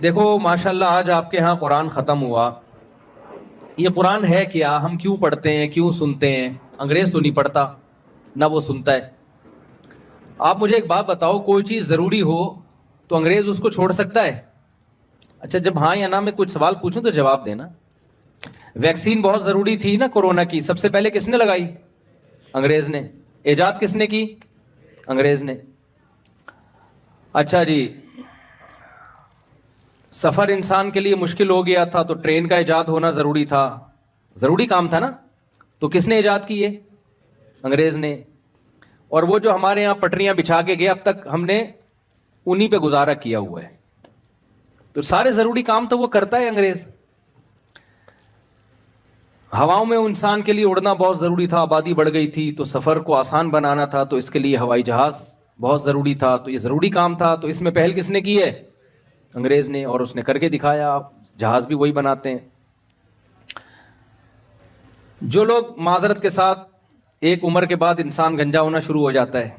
دیکھو ماشاءاللہ آج آپ کے ہاں قرآن ختم ہوا. یہ قرآن ہے کیا؟ ہم کیوں پڑھتے ہیں، کیوں سنتے ہیں؟ انگریز تو نہیں پڑھتا نہ وہ سنتا ہے. آپ مجھے ایک بات بتاؤ، کوئی چیز ضروری ہو تو انگریز اس کو چھوڑ سکتا ہے؟ اچھا جب ہاں یا نہ میں کچھ سوال پوچھوں تو جواب دینا. ویکسین بہت ضروری تھی نا کورونا کی، سب سے پہلے کس نے لگائی؟ انگریز نے. ایجاد کس نے کی؟ انگریز نے. اچھا جی، سفر انسان کے لیے مشکل ہو گیا تھا تو ٹرین کا ایجاد ہونا ضروری تھا، ضروری کام تھا نا، تو کس نے ایجاد کی ہے؟ انگریز نے. اور وہ جو ہمارے یہاں پٹریاں بچھا کے گئے اب تک ہم نے انہی پہ گزارا کیا ہوا ہے. تو سارے ضروری کام تو وہ کرتا ہے انگریز. ہواؤں میں انسان کے لیے اڑنا بہت ضروری تھا، آبادی بڑھ گئی تھی تو سفر کو آسان بنانا تھا تو اس کے لیے ہوائی جہاز بہت ضروری تھا، تو یہ ضروری کام تھا. تو اس میں پہل کس نے کی ہے؟ انگریز نے. اور اس نے کر کے دکھایا. آپ جہاز بھی وہی بناتے ہیں. جو لوگ معذرت کے ساتھ، ایک عمر کے بعد انسان گنجا ہونا شروع ہو جاتا ہے،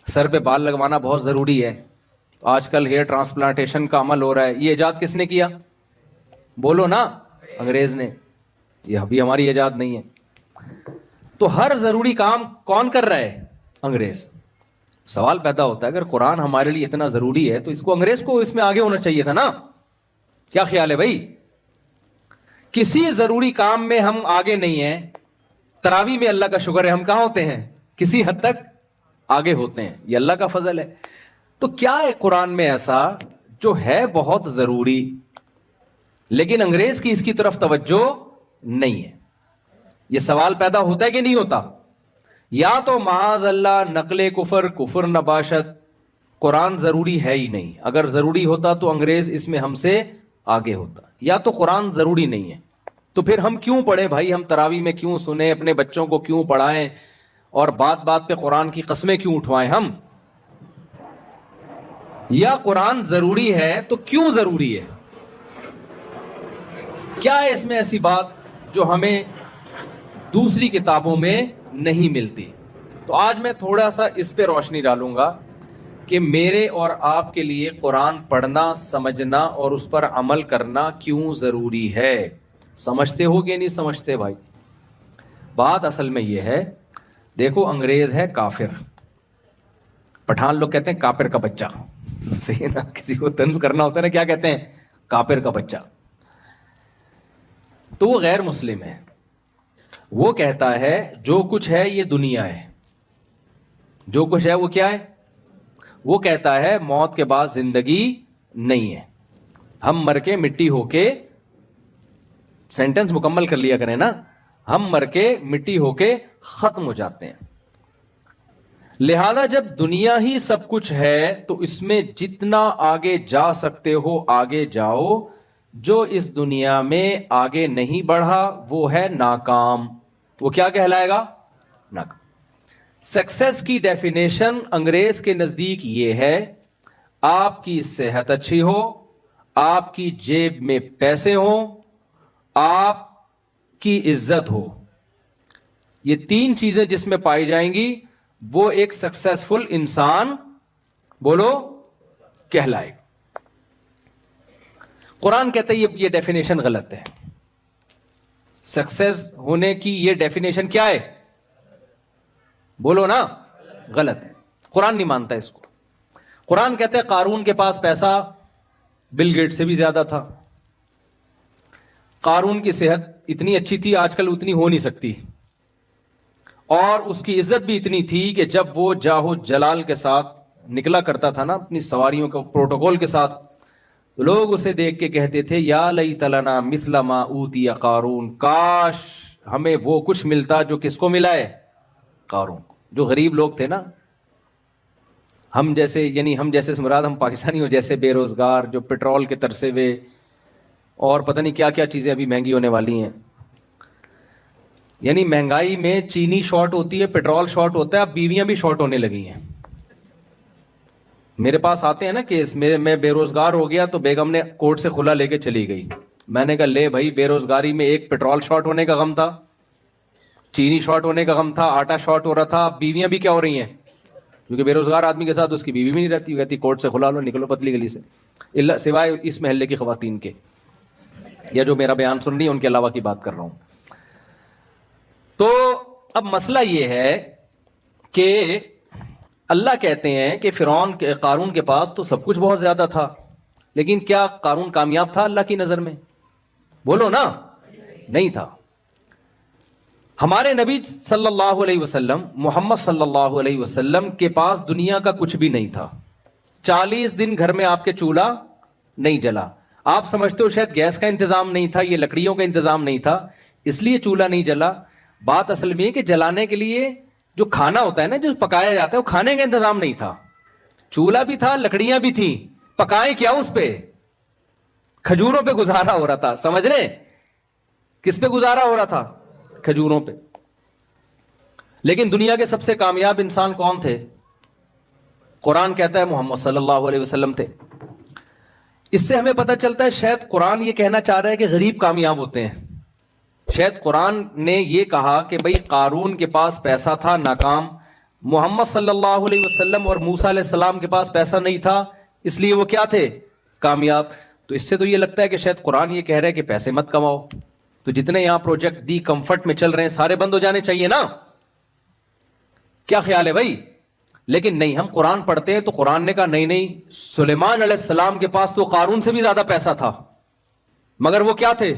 سر پہ بال لگوانا بہت ضروری ہے. تو آج کل ہیئر ٹرانسپلانٹیشن کا عمل ہو رہا ہے. یہ ایجاد کس نے کیا؟ بولو نا. انگریز نے. یہ ابھی ہماری ایجاد نہیں ہے. تو ہر ضروری کام کون کر رہا ہے؟ انگریز. سوال پیدا ہوتا ہے اگر قرآن ہمارے لیے اتنا ضروری ہے تو اس کو انگریز کو اس میں آگے ہونا چاہیے تھا نا. کیا خیال ہے بھائی؟ کسی ضروری کام میں ہم آگے نہیں ہیں. تراویح میں اللہ کا شکر ہے ہم کہاں ہوتے ہیں؟ کسی حد تک آگے ہوتے ہیں. یہ اللہ کا فضل ہے. تو کیا ہے قرآن میں ایسا جو ہے بہت ضروری لیکن انگریز کی اس کی طرف توجہ نہیں ہے؟ یہ سوال پیدا ہوتا ہے کہ نہیں ہوتا؟ یا تو معاذ اللہ نقل کفر، کفر نباشت، قرآن ضروری ہے ہی نہیں. اگر ضروری ہوتا تو انگریز اس میں ہم سے آگے ہوتا. یا تو قرآن ضروری نہیں ہے تو پھر ہم کیوں پڑھیں بھائی؟ ہم تراویح میں کیوں سنیں؟ اپنے بچوں کو کیوں پڑھائیں؟ اور بات بات پہ قرآن کی قسمیں کیوں اٹھوائیں ہم؟ یا قرآن ضروری ہے تو کیوں ضروری ہے؟ کیا ہے اس میں ایسی بات جو ہمیں دوسری کتابوں میں نہیں ملتی؟ تو آج میں تھوڑا سا اس پہ روشنی ڈالوں گا کہ میرے اور آپ کے لیے قرآن پڑھنا، سمجھنا اور اس پر عمل کرنا کیوں ضروری ہے. سمجھتے ہو کہ نہیں سمجھتے بھائی؟ بات اصل میں یہ ہے، دیکھو انگریز ہے کافر. پٹھان لوگ کہتے ہیں کافر کا بچہ. صحیح نا؟ کسی کو طنز کرنا ہوتا ہے نا، کیا کہتے ہیں؟ کافر کا بچہ. تو وہ غیر مسلم ہے. وہ کہتا ہے جو کچھ ہے یہ دنیا ہے. جو کچھ ہے وہ کیا ہے؟ وہ کہتا ہے موت کے بعد زندگی نہیں ہے. ہم مر کے مٹی ہو کے، سینٹنس مکمل کر لیا کریں نا، ہم مر کے مٹی ہو کے ختم ہو جاتے ہیں. لہذا جب دنیا ہی سب کچھ ہے تو اس میں جتنا آگے جا سکتے ہو آگے جاؤ. جو اس دنیا میں آگے نہیں بڑھا وہ ہے ناکام. وہ کیا کہلائے گا؟ ناکام. سکسیس کی ڈیفینیشن انگریز کے نزدیک یہ ہے، آپ کی صحت اچھی ہو، آپ کی جیب میں پیسے ہوں، آپ کی عزت ہو. یہ تین چیزیں جس میں پائی جائیں گی وہ ایک سکسیسفل انسان، بولو، کہلائے. قرآن کہتا ہے یہ ڈیفینیشن غلط ہے. سکسیس ہونے کی یہ ڈیفینیشن کیا ہے؟ بولو نا. غلط ہے. قرآن نہیں مانتا اس کو. قرآن کہتا ہے قارون کے پاس پیسہ بل گیٹ سے بھی زیادہ تھا. قارون کی صحت اتنی اچھی تھی آج کل اتنی ہو نہیں سکتی، اور اس کی عزت بھی اتنی تھی کہ جب وہ جاہو جلال کے ساتھ نکلا کرتا تھا نا اپنی سواریوں کے پروٹوکول کے ساتھ، لوگ اسے دیکھ کے کہتے تھے یا لیت لنا مثل ما اوتی قارون، کاش ہمیں وہ کچھ ملتا جو کس کو ملا ہے؟ قارون. جو غریب لوگ تھے نا، ہم جیسے، یعنی ہم جیسے مراد ہم پاکستانی ہو، جیسے بے روزگار جو پیٹرول کے ترسے ہوئے اور پتہ نہیں کیا کیا چیزیں ابھی مہنگی ہونے والی ہیں. یعنی مہنگائی میں چینی شارٹ ہوتی ہے، پیٹرول شارٹ ہوتا ہے، اب بیویاں بھی شارٹ ہونے لگی ہیں. میرے پاس آتے ہیں نا کیس، میں بے روزگار ہو گیا تو بیگم نے کورٹ سے کھلا لے کے چلی گئی. میں نے کہا لے بھائی، بے روزگاری میں ایک پیٹرول شارٹ ہونے کا غم تھا، چینی شارٹ ہونے کا غم تھا، آٹا شارٹ ہو رہا تھا، اب بیویاں بھی کیا ہو رہی ہیں؟ کیونکہ بے روزگار آدمی کے ساتھ اس کی بیوی بھی نہیں رہتی, وہ کہتی کورٹ سے کھلا لو, نکلو پتلی گلی سے, سوائے اس محلے کی خواتین کے, یا جو میرا بیان سن رہی ہے ان کے علاوہ کی بات کر رہا ہوں. تو اب مسئلہ یہ ہے کہ اللہ کہتے ہیں کہ قارون کے پاس تو سب کچھ بہت زیادہ تھا, لیکن کیا قارون کامیاب تھا اللہ کی نظر میں؟ بولو نا, نہیں تھا. ہمارے نبی صلی اللہ علیہ وسلم, محمد صلی اللہ علیہ وسلم کے پاس دنیا کا کچھ بھی نہیں تھا. 40 دن گھر میں آپ کے چولہا نہیں جلا. آپ سمجھتے ہو شاید گیس کا انتظام نہیں تھا, یہ لکڑیوں کا انتظام نہیں تھا, اس لیے چولہا نہیں جلا. بات اصل میں ہے کہ جلانے کے لیے جو کھانا ہوتا ہے نا, جو پکایا جاتا ہے, وہ کھانے کا انتظام نہیں تھا. چولہا بھی تھا, لکڑیاں بھی تھیں, پکائے کیا اس پہ؟ کھجوروں پہ گزارا ہو رہا تھا. سمجھ رہے کس پہ گزارا ہو رہا تھا؟ کھجوروں پہ. لیکن دنیا کے سب سے کامیاب انسان کون تھے؟ قرآن کہتا ہے محمد صلی اللہ علیہ وسلم تھے. اس سے ہمیں پتہ چلتا ہے شاید قرآن یہ کہنا چاہ رہا ہے کہ غریب کامیاب ہوتے ہیں. شاید قرآن نے یہ کہا کہ بھئی قارون کے پاس پیسہ تھا, ناکام. محمد صلی اللہ علیہ وسلم اور موسیٰ علیہ السلام کے پاس پیسہ نہیں تھا, اس لیے وہ کیا تھے؟ کامیاب. تو اس سے تو یہ لگتا ہے کہ شاید قرآن یہ کہہ رہا ہے کہ پیسے مت کماؤ, تو جتنے یہاں پروجیکٹ دی کمفرٹ میں چل رہے ہیں سارے بند ہو جانے چاہیے نا. کیا خیال ہے بھائی؟ لیکن نہیں, ہم قرآن پڑھتے ہیں تو قرآن نے کہا نہیں, سلیمان علیہ السلام کے پاس تو قارون سے بھی زیادہ پیسہ تھا, مگر وہ کیا تھے؟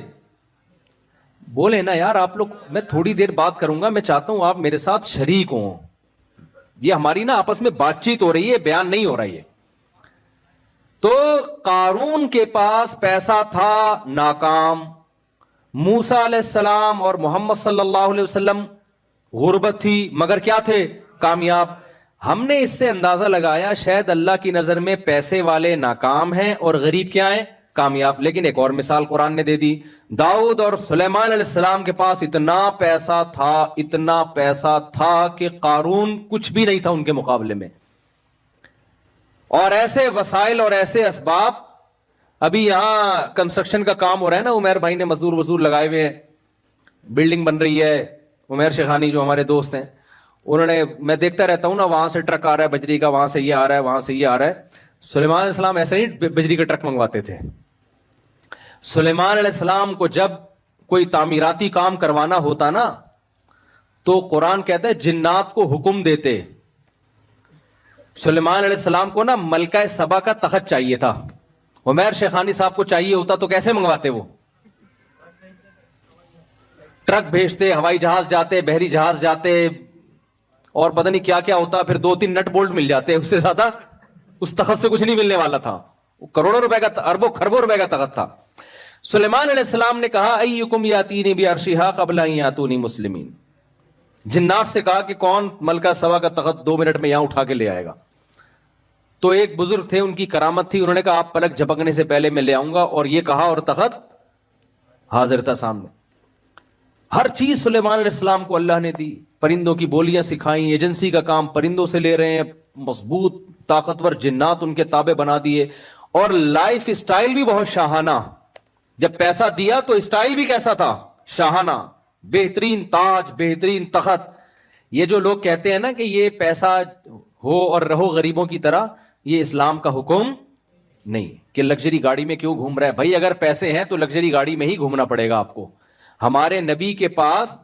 بولے نا یار آپ لوگ, میں تھوڑی دیر بات کروں گا, میں چاہتا ہوں آپ میرے ساتھ شریک ہوں. یہ ہماری نا آپس میں بات چیت ہو رہی ہے, بیان نہیں ہو رہا ہے. تو قارون کے پاس پیسہ تھا, ناکام. موسیٰ علیہ السلام اور محمد صلی اللہ علیہ وسلم غربت تھی, مگر کیا تھے؟ کامیاب. ہم نے اس سے اندازہ لگایا شاید اللہ کی نظر میں پیسے والے ناکام ہیں اور غریب کیا ہیں؟ کامیاب. لیکن ایک اور مثال قرآن نے دے دی. داؤد اور سلیمان علیہ السلام کے پاس اتنا پیسہ تھا کہ قارون کچھ بھی نہیں تھا ان کے مقابلے میں. اور ایسے وسائل اور ایسے اسباب. ابھی یہاں کنسٹرکشن کا کام ہو رہا ہے نا, عمیر بھائی نے مزدور لگائے ہوئے ہیں, بلڈنگ بن رہی ہے. عمیر شیخانی جو ہمارے دوست ہیں, انہوں نے, میں دیکھتا رہتا ہوں نا, وہاں سے ٹرک آ رہا ہے بجری کا, وہاں سے یہ آ رہا ہے, وہاں سے یہ آ رہا ہے. سلیمان علیہ السلام ایسے نہیں بجری کا ٹرک منگواتے تھے. سلیمان علیہ السلام کو جب کوئی تعمیراتی کام کروانا ہوتا نا, تو قرآن کہتا ہے جنات کو حکم دیتے. سلیمان علیہ السلام کو نا ملکہ سبا کا تخت چاہیے تھا, عمیر شیخانی صاحب کو چاہیے ہوتا تو کیسے منگواتے؟ وہ ٹرک بھیجتے, ہوائی جہاز جاتے, بحری جہاز جاتے, اور پتہ نہیں کیا کیا ہوتا, پھر 2-3 نٹ بولٹ مل جاتے. اس سے زیادہ اس تخت سے کچھ نہیں ملنے والا تھا. کروڑوں روپے کا, اربوں خربوں روپے کا تخت تھا. سلیمان علیہ السلام نے کہا ایکم یاتینی بعرشھا قبل ان یاتونی مسلمین. جنات سے کہا کہ کون ملکہ سبا کا تخت 2 منٹ میں یہاں اٹھا کے لے آئے گا. تو ایک بزرگ تھے, ان کی کرامت تھی, انہوں نے کہا آپ پلک جھپکنے سے پہلے میں لے آؤں گا, اور یہ کہا اور تخت حاضر تھا سامنے. ہر چیز سلیمان علیہ السلام کو اللہ نے دی. پرندوں کی بولیاں سکھائیں, ایجنسی کا کام پرندوں سے لے رہے ہیں, مضبوط طاقتور جنات ان کے تابع بنا دیے, اور لائف اسٹائل بھی بہت شاہانہ. جب پیسہ دیا تو اسٹائل بھی کیسا تھا؟ شاہانہ, بہترین تاج, بہترین تخت. یہ جو لوگ کہتے ہیں نا کہ یہ پیسہ ہو اور رہو غریبوں کی طرح, یہ اسلام کا حکم نہیں کہ لگژری گاڑی میں کیوں گھوم رہا ہے. بھائی اگر پیسے ہیں تو لگژری گاڑی میں ہی گھومنا پڑے گا آپ کو. ہمارے نبی کے پاس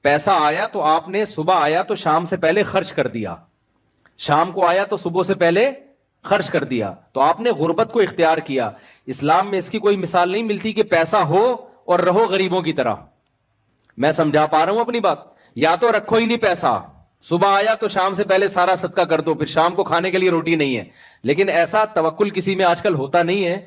پیسہ آیا تو آپ نے, صبح آیا تو شام سے پہلے خرچ کر دیا, شام کو آیا تو صبح سے پہلے خرچ کر دیا. تو آپ نے غربت کو اختیار کیا. اسلام میں اس کی کوئی مثال نہیں ملتی کہ پیسہ ہو اور رہو غریبوں کی طرح. میں سمجھا پا رہا ہوں اپنی بات؟ یا تو رکھو ہی نہیں پیسہ, صبح آیا تو شام سے پہلے سارا صدقہ کر دو, پھر شام کو کھانے کے لیے روٹی نہیں ہے. لیکن ایسا توکل کسی میں آج کل ہوتا نہیں ہے,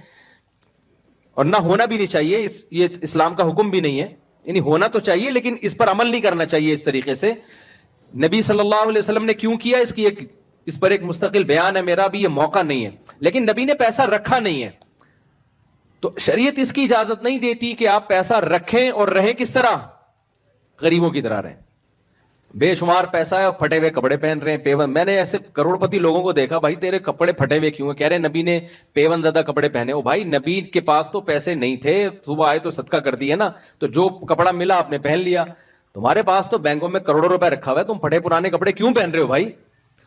اور نہ ہونا بھی نہیں چاہیے. یہ اسلام کا حکم بھی نہیں ہے, یعنی ہونا تو چاہیے لیکن اس پر عمل نہیں کرنا چاہیے اس طریقے سے. نبی صلی اللہ علیہ وسلم نے کیوں کیا, اس پر ایک مستقل بیان ہے میرا, بھی یہ موقع نہیں ہے. لیکن نبی نے پیسہ رکھا نہیں ہے, تو شریعت اس کی اجازت نہیں دیتی کہ آپ پیسہ رکھیں اور رہیں کس طرح؟ غریبوں کی طرح رہیں. بے شمار پیسہ ہے اور پھٹے ہوئے کپڑے پہن رہے ہیں, پیون. میں نے ایسے کروڑ پتی لوگوں کو دیکھا, بھائی تیرے کپڑے پھٹے ہوئے کیوں ہیں؟ کہہ رہے نبی نے پیون زدہ کپڑے پہنے. او بھائی نبی کے پاس تو پیسے نہیں تھے, صبح آئے تو صدقہ کر دیے نا, تو جو کپڑا ملا آپ نے پہن لیا. تمہارے پاس تو بینکوں میں کروڑوں روپے رکھا ہوا ہے, تم پھٹے پرانے کپڑے کیوں پہن رہے ہو بھائی؟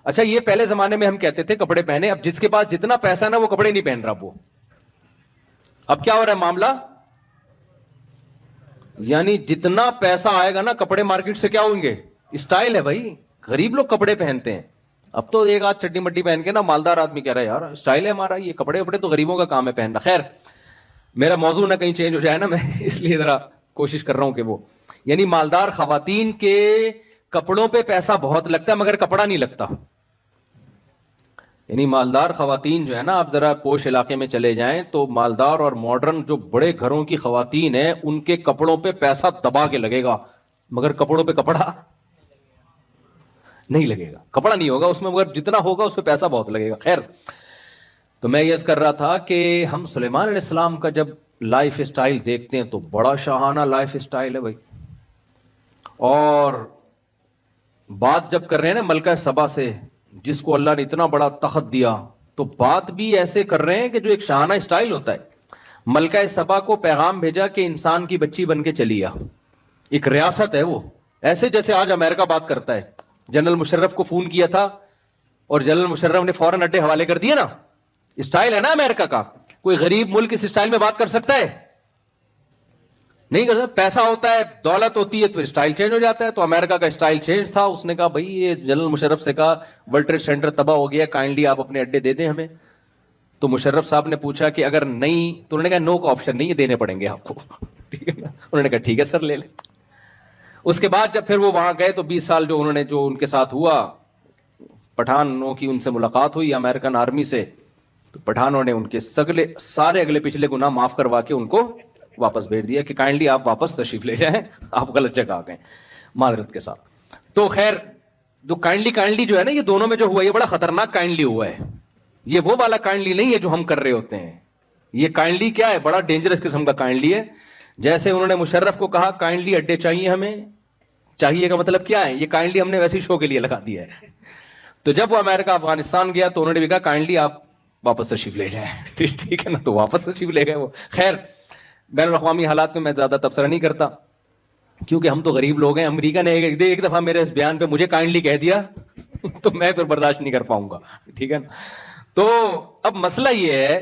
اچھا یہ پہلے زمانے میں ہم کہتے تھے کپڑے پہنے, اب جس کے پاس جتنا پیسہ نا وہ کپڑے نہیں پہن رہا وہ. اب کیا ہو رہا ہے معاملہ, یعنی جتنا پیسہ آئے گا نا کپڑے مارکیٹ سے کیا ہوئیں گے, اسٹائل ہے بھائی. غریب لوگ کپڑے پہنتے ہیں. اب تو ایک آدھ چڈی مٹی پہن کے نا مالدار آدمی کہہ رہا ہے یار اسٹائل ہے ہمارا, یہ کپڑے وپڑے تو غریبوں کا کام ہے پہننا. خیر میرا موضوع نہ کہیں چینج ہو جائے نا, میں اس لیے ذرا کوشش کر رہا ہوں کہ وہ, یعنی مالدار خواتین کے کپڑوں پہ پیسہ بہت لگتا ہے مگر کپڑا نہیں لگتا. یعنی مالدار خواتین جو ہے نا, آپ ذرا پوش علاقے میں چلے جائیں تو مالدار اور ماڈرن جو بڑے گھروں کی خواتین ہیں ان کے کپڑوں پہ پیسہ دبا کے لگے گا مگر کپڑوں پہ کپڑا نہیں لگے گا, کپڑا نہیں ہوگا اس میں, مگر جتنا ہوگا اس پہ پیسہ بہت لگے گا. خیر تو میں یہ کر رہا تھا کہ ہم سلیمان علیہ السلام کا جب لائف اسٹائل دیکھتے ہیں تو بڑا شاہانہ لائف اسٹائل ہے بھائی. اور بات جب کر رہے ہیں نا ملکہ سبا سے, جس کو اللہ نے اتنا بڑا تخت دیا, تو بات بھی ایسے کر رہے ہیں کہ جو ایک شاہانہ اسٹائل ہوتا ہے. ملکہ سبا کو پیغام بھیجا کہ انسان کی بچی بن کے چلی آ. ایک ریاست ہے وہ, ایسے جیسے آج امریکہ بات کرتا ہے. جنرل مشرف کو فون کیا تھا اور جنرل مشرف نے فوراً اڈے حوالے کر دیے نا. اسٹائل ہے نا امریکہ کا. کوئی غریب ملک اس اسٹائل میں بات کر سکتا ہے؟ نہیں کر سکتا. پیسہ ہوتا ہے, دولت ہوتی ہے تو اسٹائل چینج ہو جاتا ہے. تو امریکہ کا اسٹائل چینج تھا. اس نے کہا بھائی یہ جنرل مشرف سے کہا ورلڈ ٹریڈ سینٹر تباہ ہو گیا, کائنڈلی آپ اپنے اڈے دے دیں ہمیں. تو مشرف صاحب نے پوچھا کہ اگر نہیں, تو انہوں نے کہا نو کا آپشن نہیں ہے, دینے پڑیں گے آپ کو. ٹھیک ہے نا, انہوں نے کہا ٹھیک ہے سر لے لیں. اس کے بعد جب پھر وہ وہاں گئے تو 20 سال جو انہوں نے جو ان کے ساتھ ہوا, پٹھانوں کی ان سے ملاقات ہوئی امریکن آرمی سے, تو پٹھانوں نے ان کے سارے اگلے پچھلے گناہ معاف کروا کے ان کو واپس بھیج دیا کہ کائنڈلی آپ واپس تشریف لے جائیں, آپ غلط جگہ آ گئے, معذرت کے ساتھ. تو خیر جو کائنڈلی جو ہے نا, یہ دونوں میں جو ہوا یہ بڑا خطرناک کائنڈلی ہوا ہے. یہ وہ والا کائنڈلی نہیں ہے جو ہم کر رہے ہوتے ہیں. یہ کائنڈلی کیا ہے, بڑا ڈینجرس قسم کا کائنڈلی ہے. جیسے انہوں نے مشرف کو کہا کائنڈلی اڈے چاہیے ہمیں, چاہیے کا مطلب کیا ہے, یہ کائنڈلی ہم نے ویسے شو کے لیے لگا دیا ہے. تو جب وہ امریکہ افغانستان گیا تو انہوں نے بھی کہا کائنڈلی آپ واپس تشریف لے جائیں. ٹھیک ہے نا, تو واپس تشریف لے گئے وہ. خیر بین الاقوامی حالات میں زیادہ تبصرہ نہیں کرتا کیونکہ ہم تو غریب لوگ ہیں. امریکہ نے ایک دفعہ میرے اس بیان پہ مجھے کائنڈلی کہہ دیا تو میں پھر برداشت نہیں کر پاؤں گا. ٹھیک ہے نا. تو اب مسئلہ یہ ہے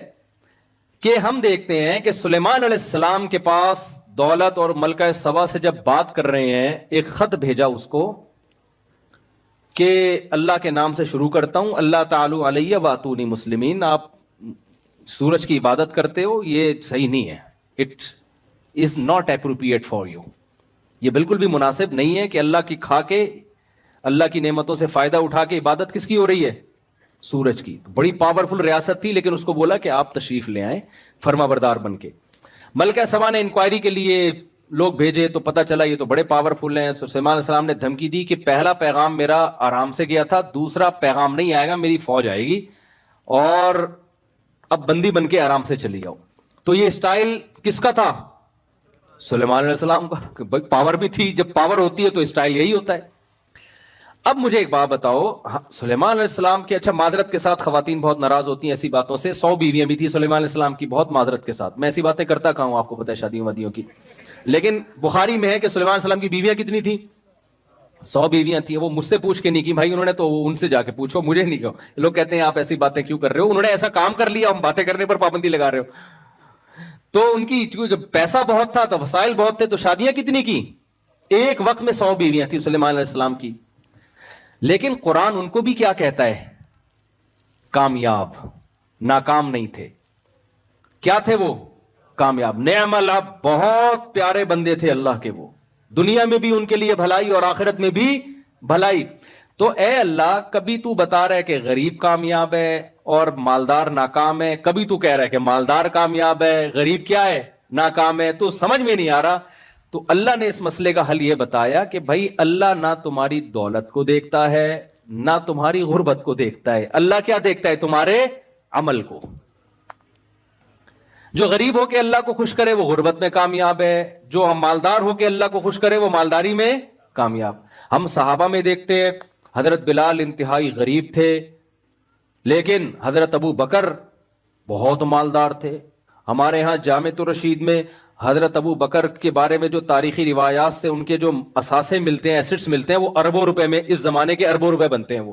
کہ ہم دیکھتے ہیں کہ سلیمان علیہ السلام کے پاس دولت اور ملکہ سبا سے جب بات کر رہے ہیں, ایک خط بھیجا اس کو کہ اللہ کے نام سے شروع کرتا ہوں, اللہ تعالی علیہ واتونی مسلمین. آپ سورج کی عبادت کرتے ہو, یہ صحیح نہیں ہے. It is not appropriate for you. یہ بالکل بھی مناسب نہیں ہے کہ اللہ کی کھا کے, اللہ کی نعمتوں سے فائدہ اٹھا کے عبادت کس کی ہو رہی ہے, سورج کی. بڑی پاورفل ریاست تھی لیکن اس کو بولا کہ آپ تشریف لے آئیں فرما بردار بن کے. ملکہ سبا نے انکوائری کے لیے لوگ بھیجے تو پتہ چلا یہ تو بڑے پاورفل ہیں. سلیمان علیہ السلام نے دھمکی دی کہ پہلا پیغام میرا آرام سے گیا تھا, دوسرا پیغام نہیں آئے گا, میری فوج آئے گی اور اب بندی بن کے آرام سے چلی جاؤ. تو یہ اسٹائل کس کا تھا, سلیمان علیہ السلام کا. پاور بھی تھی, جب پاور ہوتی ہے تو اسٹائل یہی ہوتا ہے. اب مجھے ایک بات بتاؤ, سلیمان علیہ السلام کے, اچھا معذرت کے ساتھ خواتین بہت ناراض ہوتی ہیں ایسی باتوں سے. 100 بیویاں بھی تھی سلیمان علیہ السلام کی, بہت معذرت کے ساتھ. میں ایسی باتیں کرتا کہا ہوں, آپ کو پتہ ہے شادیوں وادیوں کی. لیکن بخاری میں ہے کہ سلیمان علیہ السلام کی بیویاں کتنی تھیں, 100 بیویاں تھیں. وہ مجھ سے پوچھ کے نہیں کی بھائی, انہوں نے تو ان سے جا کے پوچھو, مجھے نہیں کہو. لوگ کہتے ہیں آپ ایسی باتیں کیوں کر رہے ہو, انہوں نے ایسا کام کر لیا, ہم باتیں کرنے پر پابندی لگا رہے ہو. تو ان کی پیسہ بہت تھا تو وسائل بہت تھے, تو شادیاں کتنی کی, ایک وقت میں 100 بیویاں تھیں سلیمان علیہ السلام کی. لیکن قرآن ان کو بھی کیا کہتا ہے, کامیاب, ناکام نہیں تھے. کیا تھے وہ, کامیاب. نعم العبد, بہت پیارے بندے تھے اللہ کے. وہ دنیا میں بھی ان کے لیے بھلائی اور آخرت میں بھی بھلائی. تو اے اللہ, کبھی تو بتا رہا ہے کہ غریب کامیاب ہے اور مالدار ناکام ہے, کبھی تو کہہ رہا ہے کہ مالدار کامیاب ہے, غریب کیا ہے, ناکام ہے. تو سمجھ میں نہیں آ رہا. تو اللہ نے اس مسئلے کا حل یہ بتایا کہ بھائی اللہ نہ تمہاری دولت کو دیکھتا ہے نہ تمہاری غربت کو دیکھتا ہے. اللہ کیا دیکھتا ہے, تمہارے عمل کو. جو غریب ہو کے اللہ کو خوش کرے وہ غربت میں کامیاب ہے, جو مالدار ہو کے اللہ کو خوش کرے وہ مالداری میں کامیاب. ہم صحابہ میں دیکھتے ہیں, حضرت بلال انتہائی غریب تھے لیکن حضرت ابو بکر بہت مالدار تھے. ہمارے ہاں جامع الرشید میں حضرت ابو بکر کے بارے میں جو تاریخی روایات سے ان کے جو اثاثے ملتے ہیں, ایسٹس ملتے ہیں, وہ اربوں روپے میں, اس زمانے کے اربوں روپے بنتے ہیں وہ.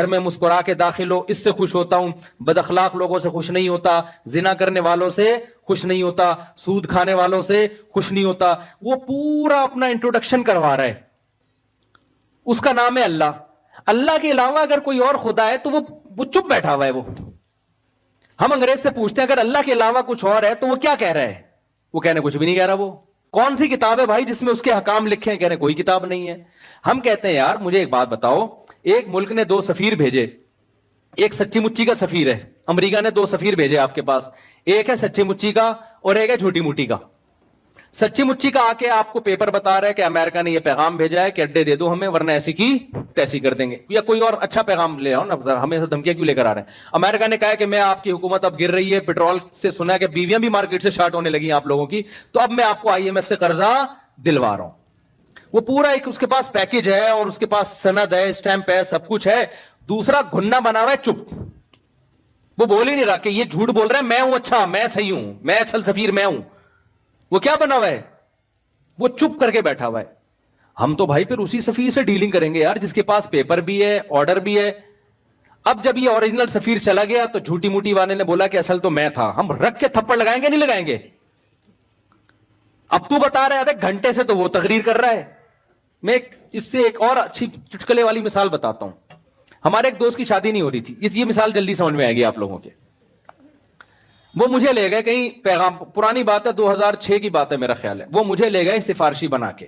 گھر میں مسکرا کے داخل ہو اس سے خوش ہوتا ہوں, بد اخلاق لوگوں سے خوش نہیں ہوتا, زنا کرنے والوں سے خوش نہیں ہوتا, سود کھانے والوں سے خوش نہیں ہوتا. وہ پورا اپنا انٹروڈکشن کروا رہا ہے. اس کا نام ہے اللہ. اللہ کے علاوہ اگر کوئی اور خدا ہے تو وہ چپ بیٹھا ہوا ہے. وہ ہم انگریز سے پوچھتے ہیں اگر اللہ کے علاوہ کچھ اور ہے تو وہ کیا کہہ رہا ہے؟ وہ کہنے کچھ بھی نہیں کہہ رہا. وہ کون سی کتاب ہے بھائی جس میں اس کے حکام لکھے ہیں؟ کہہ رہے کوئی کتاب نہیں ہے. ہم کہتے ہیں یار مجھے ایک بات بتاؤ, ایک ملک نے 2 سفیر بھیجے, ایک سچی مچی کا سفیر ہے. امریکہ نے 2 سفیر بھیجے آپ کے پاس, ایک ہے سچی مچی کا اور ایک ہے جھوٹی موٹی کا. سچی مچی کا آ کے آپ کو پیپر بتا رہا ہے کہ امریکہ نے یہ پیغام بھیجا ہے کہ اڈے دے دو ہمیں ورنہ ایسی کی تیسی کر دیں گے, یا کوئی اور اچھا پیغام لے آؤ نا, ہمیں دھمکیاں کیوں لے کر آ رہے ہیں؟ امریکہ نے کہا کہ میں آپ کی حکومت اب گر رہی ہے, پیٹرول سے سنا ہے کہ بیویاں بھی مارکیٹ سے شارٹ ہونے لگی آپ لوگوں کی, تو اب میں آپ کو IMF سے قرضہ دلوا رہا ہوں. وہ پورا ایک اس کے پاس پیکج ہے اور اس کے پاس سند ہے, اسٹیمپ ہے, سب کچھ ہے. دوسرا گھننا بنا ہوا ہے چپ, وہ بول ہی نہیں رہا کہ یہ جھوٹ بول رہا ہے, میں ہوں اچھا, میں صحیح ہوں, میں اصل سفیر میں ہوں. وہ کیا بنا ہوا ہے؟ وہ چپ کر کے بیٹھا ہوا ہے. ہم تو بھائی پھر اسی سفیر سے ڈیلنگ کریں گے یار جس کے پاس پیپر بھی ہے, آرڈر بھی ہے. اب جب یہ اوریجنل سفیر چلا گیا تو جھوٹی موٹی والے نے بولا کہ اصل تو میں تھا. ہم رکھ کے تھپڑ لگائیں گے نہیں لگائیں گے؟ اب تو بتا رہا ہے گھنٹے سے تو وہ تقریر کر رہا ہے. میں اس سے ایک اور اچھی چٹکلے والی مثال بتاتا ہوں. ہمارے ایک دوست کی شادی نہیں ہو رہی تھی, یہ مثال جلدی سمجھ میں آئے گی آپ لوگوں کے. وہ مجھے لے گئے کہیں پیغام, پرانی بات ہے 2006 کی بات ہے میرا خیال ہے, وہ مجھے لے گئے سفارشی بنا کے.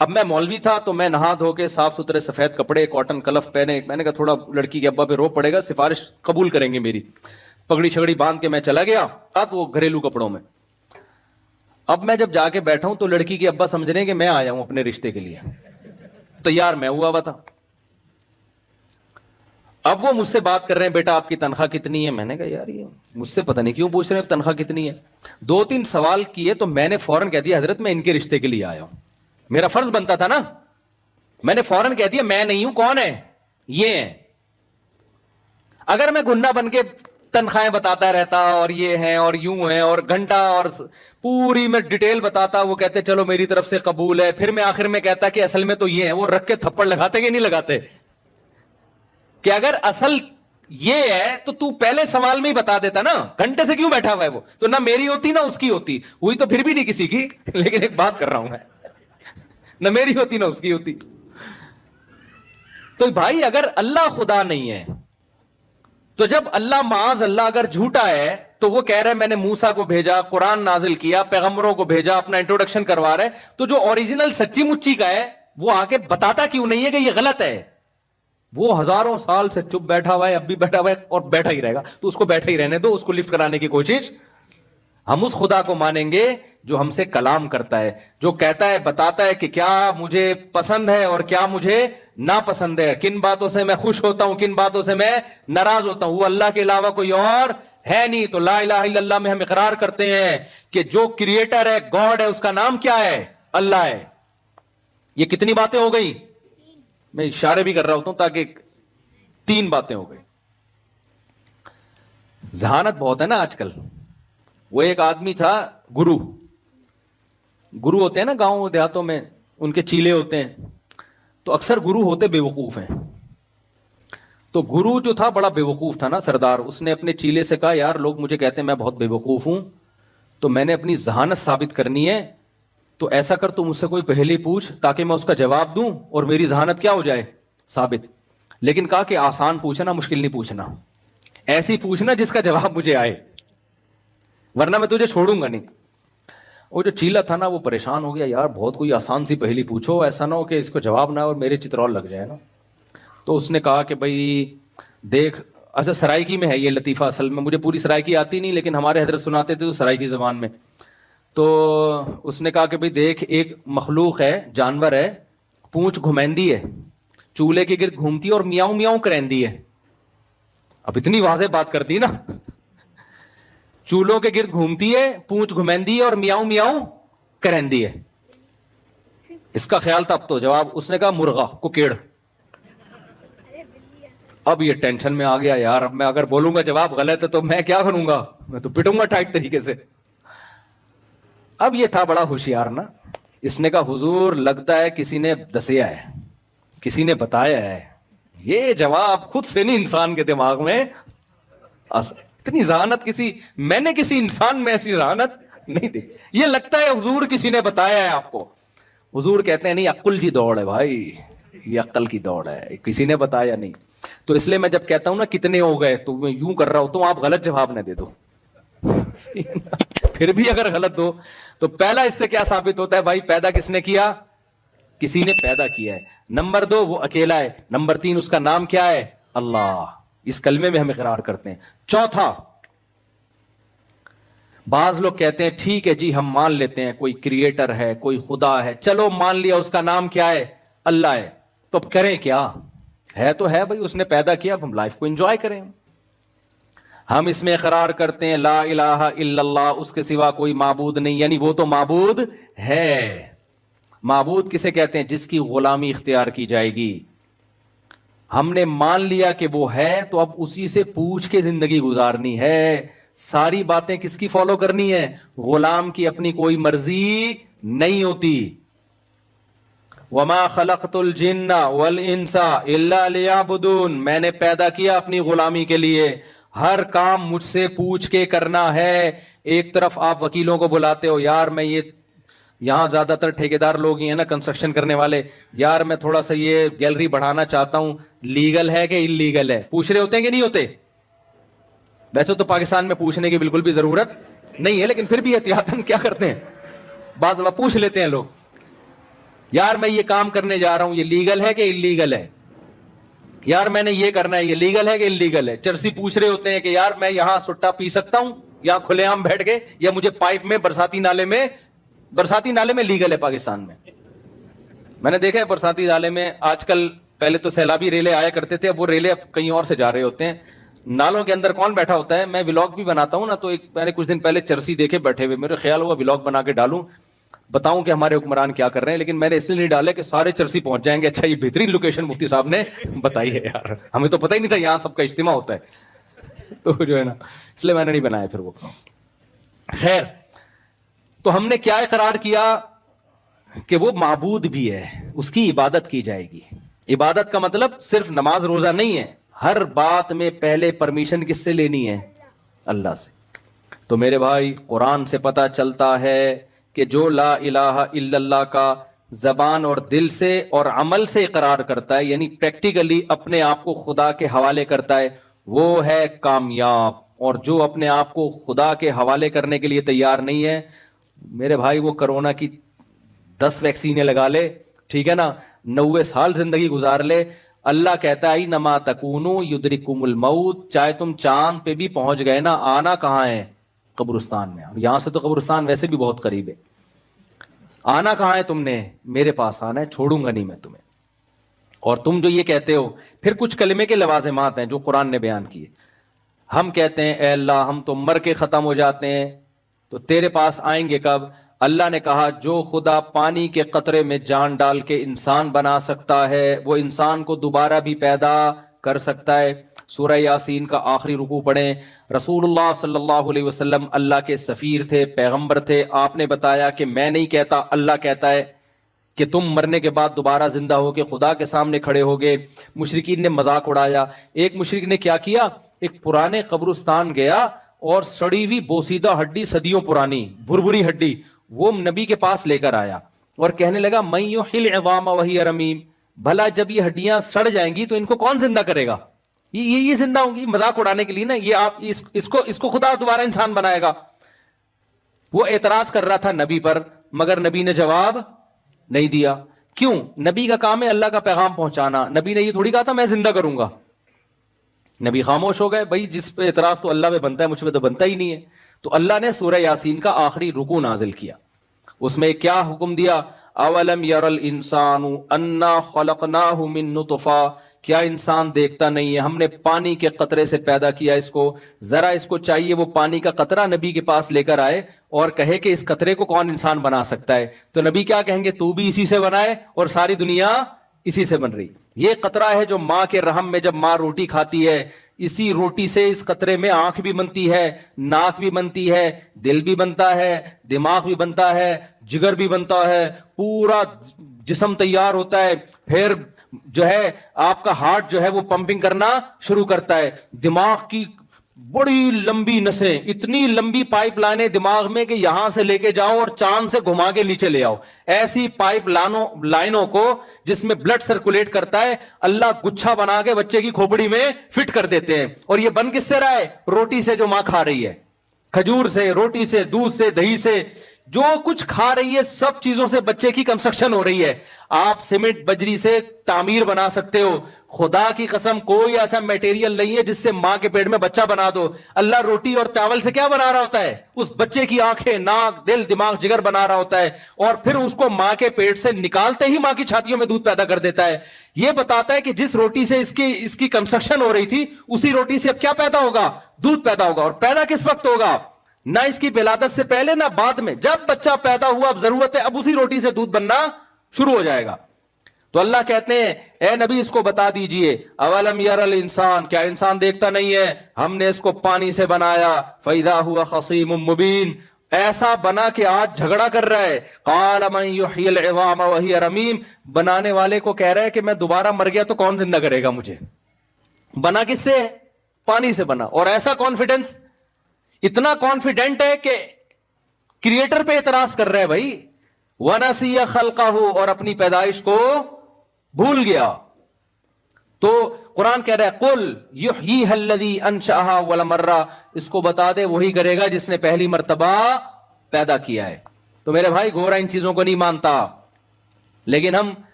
اب میں مولوی تھا تو میں نہا دھو کے صاف ستھرے سفید کپڑے کاٹن کلف پہنے, میں نے کہا تھوڑا لڑکی کے ابا پہ رو پڑے گا, سفارش قبول کریں گے میری. پگڑی چھگڑی باندھ کے میں چلا گیا وہ گھریلو کپڑوں میں. اب میں جب جا کے بیٹھا ہوں تو لڑکی کے ابا سمجھ رہے ہیں کہ میں آیا ہوں اپنے رشتے کے لیے, تیار میں ہوا تھا. اب وہ مجھ سے بات کر رہے ہیں بیٹا آپ کی تنخواہ کتنی ہے؟ میں نے کہا یار یہ مجھ سے پتہ نہیں کیوں پوچھ رہے ہیں تنخواہ کتنی ہے. 2-3 سوال کیے تو میں نے فوراً کہہ دیا حضرت میں ان کے رشتے کے لیے آیا ہوں. میرا فرض بنتا تھا نا, میں نے فوراً کہہ دیا میں نہیں ہوں, کون ہے یہ ہیں. اگر میں گنڈا بن کے تنخواہیں بتاتا رہتا اور یہ ہیں اور یوں ہیں اور گھنٹہ اور پوری میں ڈیٹیل بتاتا, وہ کہتے چلو میری طرف سے قبول ہے, پھر میں آخر میں کہتا کہ اصل میں تو یہ ہے, وہ رکھ کے تھپڑ لگاتے کہ نہیں لگاتے کہ اگر اصل یہ ہے تو پہلے سوال میں ہی بتا دیتا نا, گھنٹے سے کیوں بیٹھا ہوا ہے وہ, تو نہ میری ہوتی نہ اس کی ہوتی, ہوئی تو پھر بھی نہیں کسی کی, لیکن ایک بات کر رہا ہوں میں, نہ میری ہوتی نہ اس کی ہوتی. تو بھائی اگر اللہ خدا نہیں ہے تو جب اللہ معاذ اللہ اگر جھوٹا ہے تو وہ کہہ رہا ہے میں نے موسیٰ کو بھیجا, قرآن نازل کیا, پیغمبروں کو بھیجا, اپنا انٹروڈکشن کروا رہا ہے, تو جو اوریجنل سچی مچی کا ہے وہ آ کے بتاتا کیوں نہیں ہے کہ یہ غلط ہے؟ وہ ہزاروں سال سے چپ بیٹھا ہوا ہے, اب بھی بیٹھا ہوا ہے اور بیٹھا ہی رہے گا, تو اس کو بیٹھا ہی رہنے دو, اس کو لفٹ کرانے کی کوشش. ہم اس خدا کو مانیں گے جو ہم سے کلام کرتا ہے, جو کہتا ہے بتاتا ہے کہ کیا مجھے پسند ہے اور کیا مجھے ناپسند ہے, کن باتوں سے میں خوش ہوتا ہوں, کن باتوں سے میں ناراض ہوتا ہوں. وہ اللہ کے علاوہ کوئی اور ہے نہیں. تو لا الہ الا اللہ میں ہم اقرار کرتے ہیں کہ جو کریٹر ہے, گاڈ ہے, اس کا نام کیا ہے؟ اللہ ہے. یہ کتنی باتیں ہو گئی؟ میں اشارے بھی کر رہا ہوتا ہوں تاکہ 3 باتیں ہو گئی. ذہانت بہت ہے نا آج کل. وہ ایک آدمی تھا گرو ہوتے ہیں نا گاؤں دیہاتوں میں, ان کے چیلے ہوتے ہیں, تو اکثر گرو ہوتے بے وقوف ہیں. تو گرو جو تھا بڑا بے وقوف تھا نا سردار, اس نے اپنے چیلے سے کہا یار لوگ مجھے کہتے ہیں میں بہت بے وقوف ہوں, تو میں نے اپنی ذہانت ثابت کرنی ہے, تو ایسا کر تو مجھ سے کوئی پہلی پوچھ تاکہ میں اس کا جواب دوں اور میری ذہانت کیا ہو جائے؟ ثابت. لیکن کہا کہ آسان پوچھنا, مشکل نہیں پوچھنا, ایسی پوچھنا جس کا جواب مجھے آئے, ورنہ میں تجھے چھوڑوں گا نہیں. وہ جو چیلا تھا نا وہ پریشان ہو گیا, یار بہت کوئی آسان سی پہلی پوچھو, ایسا نہ ہو کہ اس کو جواب نہ اور میرے چترول لگ جائے نا. تو اس نے کہا کہ بھائی دیکھ, اچھا سرائکی میں ہے یہ لطیفہ, اصل میں مجھے پوری سرائکی آتی نہیں لیکن ہمارے حضرت سناتے تھے تو سرائکی زبان میں. تو اس نے کہا کہ بھائی دیکھ ایک مخلوق ہے, جانور ہے, پونچھ گھمیندی ہے, چولہے کے گرد گھومتی ہے اور میاؤں میاؤں کرندی ہے. اب اتنی واضح بات کر دی نا, چولہوں کے گرد گھومتی ہے, پونچھ گھمیندی ہے اور میاؤں میاؤں کرندی ہے. اس کا خیال تھا. اب تو جواب اس نے کہا مرغا ککیڑ. اب یہ ٹینشن میں آ گیا, یار اب میں اگر بولوں گا جواب غلط ہے تو میں کیا کروں گا, میں تو پٹوں گا ٹائٹ طریقے سے. اب یہ تھا بڑا ہوشیار نا, اس نے کہا حضور لگتا ہے کسی نے دسیا ہے, کسی نے بتایا ہے, یہ جواب خود سے نہیں انسان کے دماغ میں اتنی ذہانت میں نے کسی انسان میں ایسی ذہانت نہیں دیکھی. یہ لگتا ہے حضور کسی نے بتایا ہے آپ کو. حضور کہتے ہیں نہیں، عقل کی دوڑ ہے بھائی، یہ عقل کی دوڑ ہے، کسی نے بتایا نہیں. تو اس لیے میں جب کہتا ہوں نا کتنے ہو گئے تو میں یوں کر رہا ہوتا ہوں، آپ غلط جواب نہ دے دو. پھر بھی اگر غلط ہو تو پہلا اس سے کیا ثابت ہوتا ہے بھائی، پیدا کس نے کیا؟ کسی نے پیدا کیا ہے. نمبر 2 وہ اکیلا ہے. نمبر 3 اس کا نام کیا ہے؟ اللہ. اس کلمے میں ہم اقرار کرتے ہیں. چوتھا، بعض لوگ کہتے ہیں ٹھیک ہے جی ہم مان لیتے ہیں کوئی کریٹر ہے، کوئی خدا ہے، چلو مان لیا اس کا نام کیا ہے؟ اللہ ہے. تو اب کریں کیا؟ ہے تو ہے بھائی، اس نے پیدا کیا، اب ہم لائف کو انجوائے کریں. ہم اس میں اقرار کرتے ہیں لا الہ الا اللہ، اس کے سوا کوئی معبود نہیں، یعنی وہ تو معبود ہے. معبود کسے کہتے ہیں؟ جس کی غلامی اختیار کی جائے گی. ہم نے مان لیا کہ وہ ہے تو اب اسی سے پوچھ کے زندگی گزارنی ہے. ساری باتیں کس کی فالو کرنی ہے؟ غلام کی اپنی کوئی مرضی نہیں ہوتی. وما خلقت الجن والانس الا لیعبدون، میں نے پیدا کیا اپنی غلامی کے لیے، ہر کام مجھ سے پوچھ کے کرنا ہے. ایک طرف آپ وکیلوں کو بلاتے ہو، یار میں یہاں زیادہ تر ٹھیکیدار لوگ ہی ہیں نا کنسٹرکشن کرنے والے، یار میں تھوڑا سا یہ گیلری بڑھانا چاہتا ہوں، لیگل ہے کہ انلیگل ہے؟ پوچھ رہے ہوتے ہیں کہ نہیں ہوتے؟ ویسے تو پاکستان میں پوچھنے کی بالکل بھی ضرورت نہیں ہے، لیکن پھر بھی احتیاطاً کیا کرتے ہیں، بعض دفعہ پوچھ لیتے ہیں لوگ، یار میں یہ کام کرنے جا رہا ہوں، یہ لیگل ہے کہ انلیگل ہے؟ یار میں نے یہ کرنا ہے، یہ لیگل ہے کہ انلیگل ہے؟ چرسی پوچھ رہے ہوتے ہیں کہ یار میں یہاں سٹا پی سکتا ہوں یا کھلے عام بیٹھ کے، یا مجھے پائپ میں برساتی نالے میں لیگل ہے پاکستان میں؟ میں نے دیکھا ہے برساتی نالے میں آج کل، پہلے تو سیلابی ریلے آیا کرتے تھے، اب وہ ریلے اب کہیں اور سے جا رہے ہوتے ہیں. نالوں کے اندر کون بیٹھا ہوتا ہے؟ میں ولاگ بھی بناتا ہوں نا، تو میں نے کچھ دن پہلے چرسی دیکھے بیٹھے ہوئے، میرے خیال ہوا ولاگ بنا کے ڈالوں، بتاؤں کہ ہمارے حکمران کیا کر رہے ہیں، لیکن میں نے اس لیے نہیں ڈالے کہ سارے چرسی پہنچ جائیں گے. اچھا یہ بہترین لوکیشن مفتی صاحب نے بتائی ہے یار، ہمیں تو پتہ ہی نہیں تھا یہاں سب کا اجتماع ہوتا ہے، تو جو ہے نا اس لیے میں نے نہیں بنایا پھر وہ. خیر، تو ہم نے کیا اقرار کیا کہ وہ معبود بھی ہے، اس کی عبادت کی جائے گی. عبادت کا مطلب صرف نماز روزہ نہیں ہے، ہر بات میں پہلے پرمیشن کس سے لینی ہے؟ اللہ سے. تو میرے بھائی قرآن سے پتہ چلتا ہے کہ جو لا الہ الا اللہ کا زبان اور دل سے اور عمل سے اقرار کرتا ہے، یعنی پریکٹیکلی اپنے آپ کو خدا کے حوالے کرتا ہے، وہ ہے کامیاب. اور جو اپنے آپ کو خدا کے حوالے کرنے کے لیے تیار نہیں ہے، میرے بھائی وہ کرونا کی 10 ویکسینیں لگا لے، ٹھیک ہے نا، 90 سال زندگی گزار لے، اللہ کہتا ہے انما تکونوا یدرککم الموت، چاہے تم چاند پہ بھی پہنچ گئے نا، آنا کہاں ہے؟ قبرستان میں. اور یہاں سے تو قبرستان ویسے بھی بہت قریب ہے. آنا کہاں ہے تم نے؟ میرے پاس آنا ہے، چھوڑوں گا نہیں میں تمہیں. اور تم جو یہ کہتے ہو، پھر کچھ کلمے کے لوازمات ہیں جو قرآن نے بیان کیے. ہم کہتے ہیں اے اللہ ہم تو مر کے ختم ہو جاتے ہیں، تو تیرے پاس آئیں گے کب؟ اللہ نے کہا جو خدا پانی کے قطرے میں جان ڈال کے انسان بنا سکتا ہے، وہ انسان کو دوبارہ بھی پیدا کر سکتا ہے. سورہ یاسین کا آخری رکوع پڑھیں. رسول اللہ صلی اللہ علیہ وسلم اللہ کے سفیر تھے، پیغمبر تھے. آپ نے بتایا کہ میں نہیں کہتا، اللہ کہتا ہے کہ تم مرنے کے بعد دوبارہ زندہ ہو کے خدا کے سامنے کھڑے ہوگے. مشرکین نے مذاق اڑایا. ایک مشرک نے کیا کیا، ایک پرانے قبرستان گیا اور سڑی ہوئی بوسیدہ ہڈی، صدیوں پرانی بھربھری ہڈی، وہ نبی کے پاس لے کر آیا اور کہنے لگا من یحیی العظام وہی رمیم، بھلا جب یہ ہڈیاں سڑ جائیں گی تو ان کو کون زندہ کرے گا؟ یہ زندہ ہوں گی، مذاق اڑانے کے لیے نا، یہ آپ اس کو خدا دوبارہ انسان بنائے گا. وہ اعتراض کر رہا تھا نبی پر، مگر نبی نے جواب نہیں دیا. کیوں؟ نبی کا کام ہے اللہ کا پیغام پہنچانا. نبی نے یہ تھوڑی کہا تھا میں زندہ کروں گا. نبی خاموش ہو گئے. بھائی جس پہ اعتراض تو اللہ پہ بنتا ہے، مجھ پہ تو بنتا ہی نہیں ہے. تو اللہ نے سورہ یاسین کا آخری رکوع نازل کیا. اس میں کیا حکم دیا؟ اولم یر الانسان انا خلقناہ من نطفہ، کیا انسان دیکھتا نہیں ہے ہم نے پانی کے قطرے سے پیدا کیا اس کو. ذرا اس کو چاہیے وہ پانی کا قطرہ نبی کے پاس لے کر آئے اور کہے کہ اس قطرے کو کون انسان بنا سکتا ہے. تو نبی کیا کہیں گے؟ تو بھی اسی سے بنائے اور ساری دنیا اسی سے بن رہی. یہ قطرہ ہے جو ماں کے رحم میں جب ماں روٹی کھاتی ہے، اسی روٹی سے اس قطرے میں آنکھ بھی بنتی ہے، ناک بھی بنتی ہے، دل بھی بنتا ہے، دماغ بھی بنتا ہے، جگر بھی بنتا ہے، پورا جسم تیار ہوتا ہے. پھر جو ہے آپ کا ہارٹ جو ہے وہ پمپنگ کرنا شروع کرتا ہے. دماغ کی بڑی لمبی نسیں, اتنی لمبی پائپ لائنیں دماغ میں کہ یہاں سے لے کے جاؤ اور چاند سے گھما کے نیچے لے آؤ. ایسی پائپ لائنوں کو جس میں بلڈ سرکولیٹ کرتا ہے, اللہ گچھا بنا کے بچے کی کھوپڑی میں فٹ کر دیتے ہیں. اور یہ بن کس سے رہا ہے؟ روٹی سے جو ماں کھا رہی ہے, کھجور سے, روٹی سے, دودھ سے, دہی سے, جو کچھ کھا رہی ہے سب چیزوں سے بچے کی کنسٹرکشن ہو رہی ہے. آپ سیمنٹ بجری سے تعمیر بنا سکتے ہو, خدا کی قسم کوئی ایسا میٹیریل نہیں ہے جس سے ماں کے پیٹ میں بچہ بنا دو. اللہ روٹی اور چاول سے کیا بنا رہا ہوتا ہے؟ اس بچے کی آنکھیں, ناک, دل, دماغ, جگر بنا رہا ہوتا ہے, اور پھر اس کو ماں کے پیٹ سے نکالتے ہی ماں کی چھاتیوں میں دودھ پیدا کر دیتا ہے. یہ بتاتا ہے کہ جس روٹی سے اس کی کنسٹرکشن ہو رہی تھی, اسی روٹی سے اب کیا پیدا ہوگا؟ دودھ پیدا ہوگا. اور پیدا کس وقت ہوگا؟ نہ اس کی ولادت سے پہلے نہ بعد میں. جب بچہ پیدا ہوا, اب ضرورت ہے, اب اسی روٹی سے دودھ بننا شروع ہو جائے گا. تو اللہ کہتے ہیں اے نبی اس کو بتا دیجئے, اولم یر الانسان, کیا انسان دیکھتا نہیں ہے ہم نے اس کو پانی سے بنایا, فاذا هو خصیم مبین, ایسا بنا کہ آج جھگڑا کر رہا ہے. قال من یحیی العظام وہی رمیم, بنانے والے کو کہہ رہا ہے کہ میں دوبارہ مر گیا تو کون زندہ کرے گا مجھے. بنا کس سے؟ پانی سے بنا. اور ایسا کانفیڈنس, اتنا کانفیڈنٹ ہے کہ کریٹر پہ اعتراض کر رہا ہے بھائی. وَنَسِيَ خَلْقَهُ, اور اپنی پیدائش کو بھول گیا. تو قرآن کہہ رہا ہے قُلْ يُحْيِيهَا الَّذِي أَنشَأَهَا أَوَّلَ مَرَّةٍ, اس کو بتا دے وہی کرے گا جس نے پہلی مرتبہ پیدا کیا ہے. تو میرے بھائی گورا ان چیزوں کو نہیں مانتا, لیکن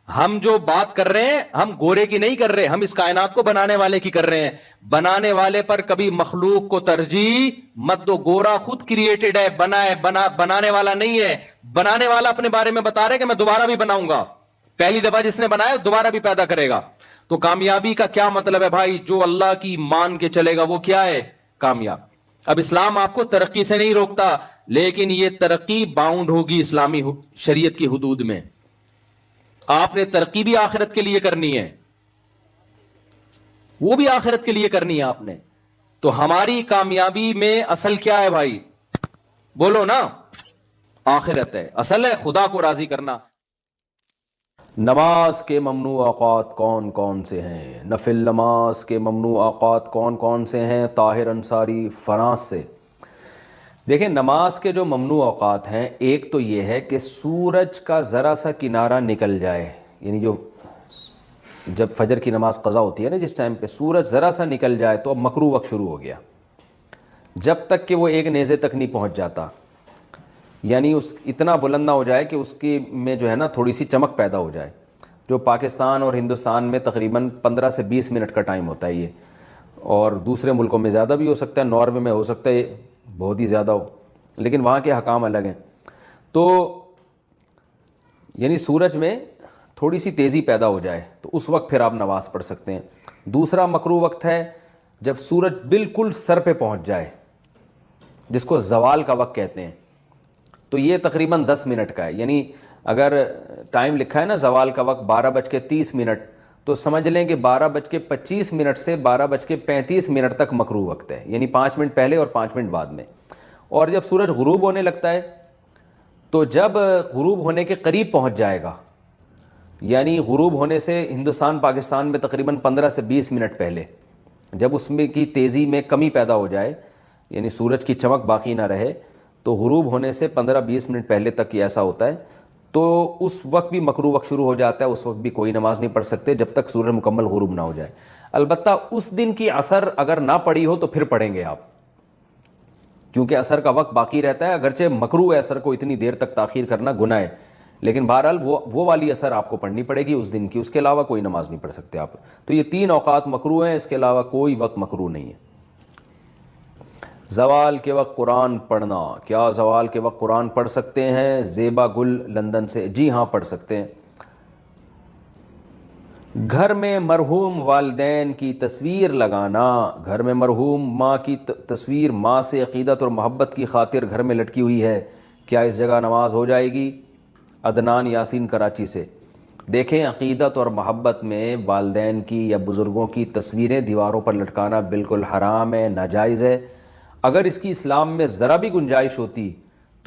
ہم جو بات کر رہے ہیں ہم گورے کی نہیں کر رہے, ہم اس کائنات کو بنانے والے کی کر رہے ہیں. بنانے والے پر کبھی مخلوق کو ترجیح مت دو. گورا خود کریٹڈ ہے, بنانے والا نہیں ہے. بنانے والا اپنے بارے میں بتا رہے کہ میں دوبارہ بھی بناؤں گا, پہلی دفعہ جس نے بنایا دوبارہ بھی پیدا کرے گا. تو کامیابی کا کیا مطلب ہے بھائی؟ جو اللہ کی مان کے چلے گا وہ کیا ہے؟ کامیاب. اب اسلام آپ کو ترقی سے نہیں روکتا, لیکن یہ ترقی باؤنڈ ہوگی اسلامی شریعت کی حدود میں. آپ نے ترقی بھی آخرت کے لیے کرنی ہے, وہ بھی آخرت کے لیے کرنی ہے آپ نے. تو ہماری کامیابی میں اصل کیا ہے بھائی؟ بولو نا, آخرت ہے. اصل ہے خدا کو راضی کرنا. نماز کے ممنوع اوقات کون کون سے ہیں؟ نفل نماز کے ممنوع اوقات کون کون سے ہیں؟ طاہر انصاری فرانس سے. دیکھیں نماز کے جو ممنوع اوقات ہیں, ایک تو یہ ہے کہ سورج کا ذرا سا کنارہ نکل جائے, یعنی جب فجر کی نماز قضا ہوتی ہے نا, جس ٹائم پہ سورج ذرا سا نکل جائے تو اب مکروہ وقت شروع ہو گیا, جب تک کہ وہ ایک نیزے تک نہیں پہنچ جاتا. یعنی اتنا بلند نہ ہو جائے کہ اس کی میں جو ہے نا تھوڑی سی چمک پیدا ہو جائے. جو پاکستان اور ہندوستان میں تقریباً 15 سے 20 منٹ کا ٹائم ہوتا ہے یہ, اور دوسرے ملکوں میں زیادہ بھی ہو سکتا ہے, ناروے میں ہو سکتا ہے بہت ہی زیادہ ہو, لیکن وہاں کے حکام الگ ہیں. تو یعنی سورج میں تھوڑی سی تیزی پیدا ہو جائے تو اس وقت پھر آپ نماز پڑھ سکتے ہیں. دوسرا مکروہ وقت ہے جب سورج بالکل سر پہ پہنچ جائے, جس کو زوال کا وقت کہتے ہیں. تو یہ تقریباً 10 منٹ کا ہے. یعنی اگر ٹائم لکھا ہے نا زوال کا وقت 12:30 تو سمجھ لیں کہ 12:25 سے 12:35 تک مکروہ وقت ہے, یعنی 5 منٹ پہلے اور 5 منٹ بعد میں. اور جب سورج غروب ہونے لگتا ہے تو جب غروب ہونے کے قریب پہنچ جائے گا, یعنی غروب ہونے سے ہندوستان پاکستان میں تقریباً 15 سے 20 منٹ پہلے, جب اس میں کی تیزی میں کمی پیدا ہو جائے, یعنی سورج کی چمک باقی نہ رہے, تو غروب ہونے سے 15-20 منٹ پہلے تک یہ ایسا ہوتا ہے, تو اس وقت بھی مکروہ وقت شروع ہو جاتا ہے. اس وقت بھی کوئی نماز نہیں پڑھ سکتے جب تک سورج مکمل غروب نہ ہو جائے. البتہ اس دن کی عصر اگر نہ پڑی ہو تو پھر پڑھیں گے آپ, کیونکہ عصر کا وقت باقی رہتا ہے. اگرچہ مکروہ ہے عصر کو اتنی دیر تک تاخیر کرنا گناہ ہے, لیکن بہرحال وہ والی عصر آپ کو پڑھنی پڑے گی اس دن کی, اس کے علاوہ کوئی نماز نہیں پڑھ سکتے آپ. تو یہ 3 اوقات مکروہ ہیں, اس کے علاوہ کوئی وقت مکروہ نہیں ہے. زوال کے وقت قرآن پڑھنا, کیا زوال کے وقت قرآن پڑھ سکتے ہیں؟ زیبا گل لندن سے, جی ہاں پڑھ سکتے ہیں. گھر میں مرحوم والدین کی تصویر لگانا, گھر میں مرحوم ماں کی تصویر ماں سے عقیدت اور محبت کی خاطر گھر میں لٹکی ہوئی ہے, کیا اس جگہ نماز ہو جائے گی؟ عدنان یاسین کراچی سے. دیکھیں عقیدت اور محبت میں والدین کی یا بزرگوں کی تصویریں دیواروں پر لٹکانا بالکل حرام ہے, ناجائز ہے. اگر اس کی اسلام میں ذرا بھی گنجائش ہوتی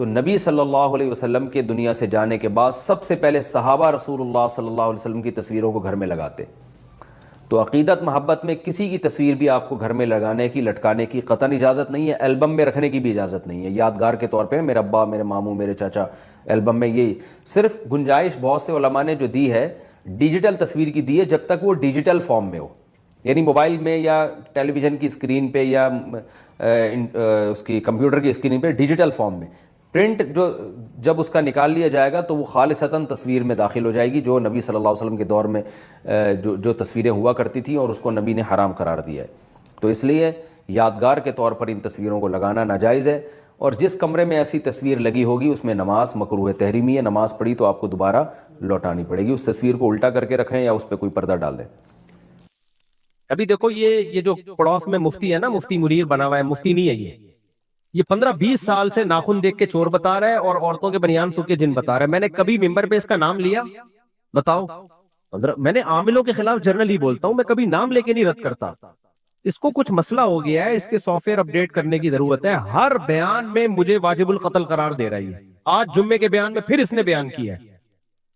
تو نبی صلی اللہ علیہ وسلم کے دنیا سے جانے کے بعد سب سے پہلے صحابہ رسول اللہ صلی اللہ علیہ وسلم کی تصویروں کو گھر میں لگاتے. تو عقیدت محبت میں کسی کی تصویر بھی آپ کو گھر میں لگانے کی لٹکانے کی قطعاً اجازت نہیں ہے، البم میں رکھنے کی بھی اجازت نہیں ہے. یادگار کے طور پہ میرے ابا میرے ماموں میرے چاچا البم میں، یہ صرف گنجائش بہت سے علماء نے جو دی ہے ڈیجیٹل تصویر کی دی ہے، جب تک وہ ڈیجیٹل فارم میں ہو، یعنی موبائل میں یا ٹیلی ویژن کی اسکرین پہ یا اس کی کمپیوٹر کی اسکرین پہ ڈیجیٹل فارم میں. پرنٹ جب اس کا نکال لیا جائے گا تو وہ خالصتاً تصویر میں داخل ہو جائے گی، جو نبی صلی اللہ علیہ وسلم کے دور میں جو تصویریں ہوا کرتی تھیں، اور اس کو نبی نے حرام قرار دیا ہے. تو اس لیے یادگار کے طور پر ان تصویروں کو لگانا ناجائز ہے. اور جس کمرے میں ایسی تصویر لگی ہوگی اس میں نماز مکروہ تحریمی ہے، نماز پڑھی تو آپ کو دوبارہ لوٹانی پڑے گی. اس تصویر کو الٹا کر کے رکھیں یا اس پہ کوئی پردہ ڈال دیں. ابھی دیکھو یہ جو پڑوس میں مفتی ہے نا، مفتی منیر بنا ہوا ہے، مفتی نہیں ہے یہ 15-20 سال سے ناخن دیکھ کے چور بتا رہا ہے اور عورتوں کے بنیان سو کے جن بتا رہا ہے. میں نے کبھی ممبر پہ اس کا نام لیا؟ بتاؤ. میں نے عاملوں کے خلاف جنرلی بولتا ہوں، میں کبھی نام لے کے نہیں رد کرتا. اس کو کچھ مسئلہ ہو گیا ہے، اس کے سافٹ ویئر اپڈیٹ کرنے کی ضرورت ہے. ہر بیان میں مجھے واجب القتل قرار دے رہی ہے. آج جمعے کے بیان میں پھر اس نے بیان کیا ہے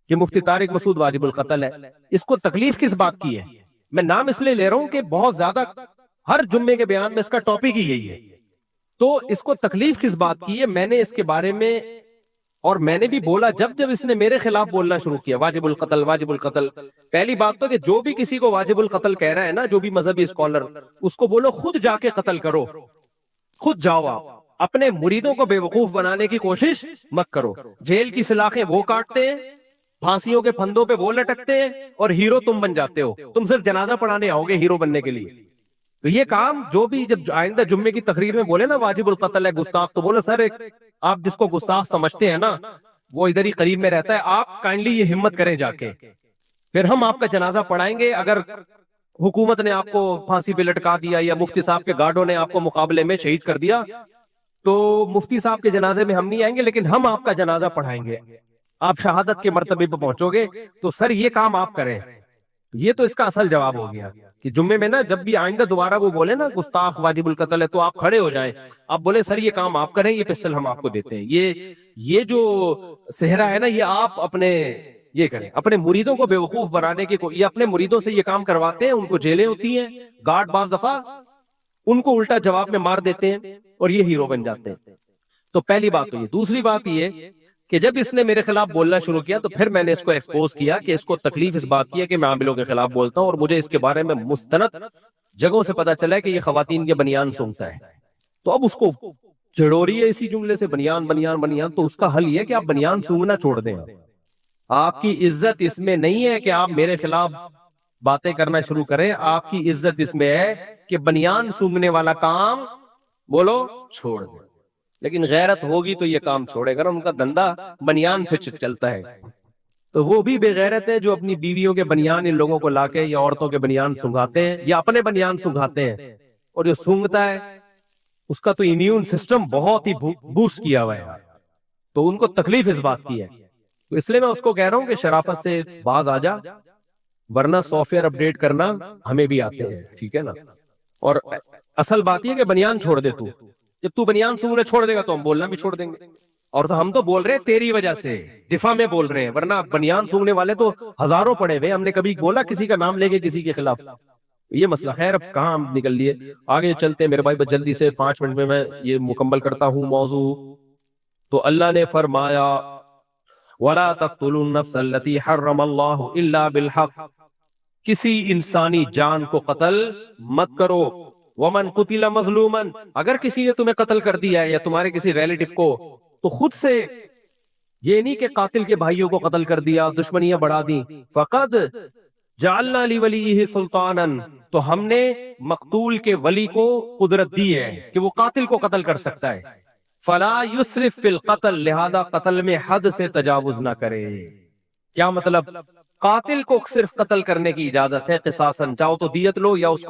کہ مفتی طارق مسعود واجب القتل ہے. اس کو تکلیف کس بات کی ہے؟ میں نام اس لیے لے رہا ہوں کہ بہت زیادہ ہر جمعے کے بیان میں اس کا ٹاپک ہی یہی ہے. تو اس کو تکلیف کس بات کی ہے؟ میں نے اس کے بارے میں، اور میں نے بھی بولا جب اس نے میرے خلاف بولنا شروع کیا واجب القتل واجب القتل. پہلی بات تو کہ جو بھی کسی کو واجب القتل کہہ رہا ہے نا، جو بھی مذہبی اسکالر، اس کو بولو خود جا کے قتل کرو، خود جاؤ. آپ اپنے مریدوں کو بے وقوف بنانے کی کوشش مت کرو. جیل کی سلاخیں وہ کاٹتے ہیں، پھانسیوں کے پھندوں پہ وہ لٹکتے ہیں، اور ہیرو تم بن جاتے ہو. تم صرف جنازہ پڑھانے آؤ گے ہیرو بننے کے لیے. تو یہ کام جو بھی جب آئندہ جمعے کی تقریر میں بولے نا واجب القتل ہے گستاخ، تو بولے سر آپ جس کو گستاخ سمجھتے ہیں نا وہ ادھر ہی قریب میں رہتا ہے، آپ کائنڈلی یہ ہمت کریں جا کے، پھر ہم آپ کا جنازہ پڑھائیں گے. اگر حکومت نے آپ کو پھانسی پہ لٹکا دیا یا مفتی صاحب کے گارڈوں نے آپ کو مقابلے میں شہید کر دیا، تو مفتی صاحب کے جنازے میں ہم نہیں آئیں گے، لیکن ہم آپ کا جنازہ پڑھائیں گے. آپ شہادت کے مرتبے پہ پہنچو گے. تو سر یہ کام آپ کریں. یہ تو اس کا اصل جواب ہو گیا کہ جمعے میں نا جب بھی آئندہ دوبارہ وہ بولے نا گستاخ واجب القتل ہے، تو آپ کھڑے ہو جائیں، آپ بولے سر یہ کام آپ کریں، یہ پسٹل ہم آپ کو دیتے ہیں. یہ جو صحرا ہے نا، یہ آپ اپنے یہ کریں. اپنے مریدوں کو بے وقوف بنانے کی یہ اپنے مریدوں سے یہ کام کرواتے ہیں. ان کو جیلیں ہوتی ہیں، گارڈ بعض دفعہ ان کو الٹا جواب میں مار دیتے ہیں اور یہ ہیرو بن جاتے ہیں. تو پہلی بات تو یہ. دوسری بات یہ کہ جب اس نے میرے خلاف بولنا شروع کیا تو پھر میں نے اس کو ایکسپوز کیا کہ اس کو تکلیف اس بات کی ہے کہ میں عاملوں کے خلاف بولتا ہوں، اور مجھے اس کے بارے میں مستند جگہوں سے پتا چلا ہے کہ یہ خواتین کے بنیان سونگتا ہے. تو اب اس کو جڑوری ہے اسی جملے سے بنیان بنیان بنیان. تو اس کا حل یہ ہے کہ آپ بنیان سونگنا چھوڑ دیں. آپ کی عزت اس میں نہیں ہے کہ آپ میرے خلاف باتیں کرنا شروع کریں. آپ کی عزت اس میں ہے کہ بنیان سونگنے والا کام بولو چھوڑ دیں. لیکن غیرت ہوگی تو یہ کام چھوڑے گا. ان کا دندہ بنیان سے چلتا ہے. تو وہ بھی بے غیرت ہے جو اپنی بیویوں کے بنیان ان لوگوں کو لا کے یا عورتوں کے بنیان سنگھاتے ہیں یا اپنے بنیان سنگھاتے ہیں. اور جو سونگتا ہے اس کا تو امیون سسٹم بہت ہی بوسٹ کیا ہوا ہے. تو ان کو تکلیف اس بات کی ہے. تو اس لیے میں اس کو کہہ رہا ہوں کہ شرافت سے باز آ جا، ورنہ سافٹ ویئر اپڈیٹ کرنا ہمیں بھی آتے ہیں. ٹھیک ہے نا. اور اصل بات یہ کہ بنیان چھوڑ دے. تو جب تو بنیان سونگنا چھوڑ دے گا تو ہم بولنا بھی چھوڑ دیں گے. اور تو ہم تو بول رہے ہیں تیری وجہ سے، دفاع میں بول رہے ہیں، ورنہ بنیان سونگنے والے تو ہزاروں پڑے ہوئے. ہم نے کبھی بولا کسی کا نام لے کے کسی کے خلاف؟ یہ مسئلہ. خیر اب کہاں ہم نکل لیے، آگے چلتے ہیں میرے بھائی. بس جلدی سے 5 منٹ میں یہ مکمل کرتا ہوں موضوع. تو اللہ نے فرمایا وَلَا تَقْتُلُوا النَّفْسَ الَّتِي حَرَّمَ اللَّهُ إِلَّا بِالْحَقِّ، کسی انسانی جان کو قتل مت کرو. وَمَنْ قُتِلَ مَظْلُومًا، اگر کسی نے تمہیں قتل کر دیا ہے یا تمہارے کسی ریلیٹو کو، تو خود سے یہ نہیں کہ قاتل کے بھائیوں کو قتل کر دیا، دشمنیاں بڑھا دی. فَقَدْ جَعَلْنَا لِوَلِيِّهِ سُلْطَانًا، تو ہم نے مقتول کے ولی کو قدرت دی ہے کہ وہ قاتل کو قتل کر سکتا ہے. فَلَا يُسْرِفْ فِي الْقَتْلِ، لہذا قتل میں حد سے تجاوز نہ کرے. کیا مطلب؟ قاتل کو صرف قتل کرنے کی اجازت ہے قصاصاً، چاہو تو دیت لو یا اس کو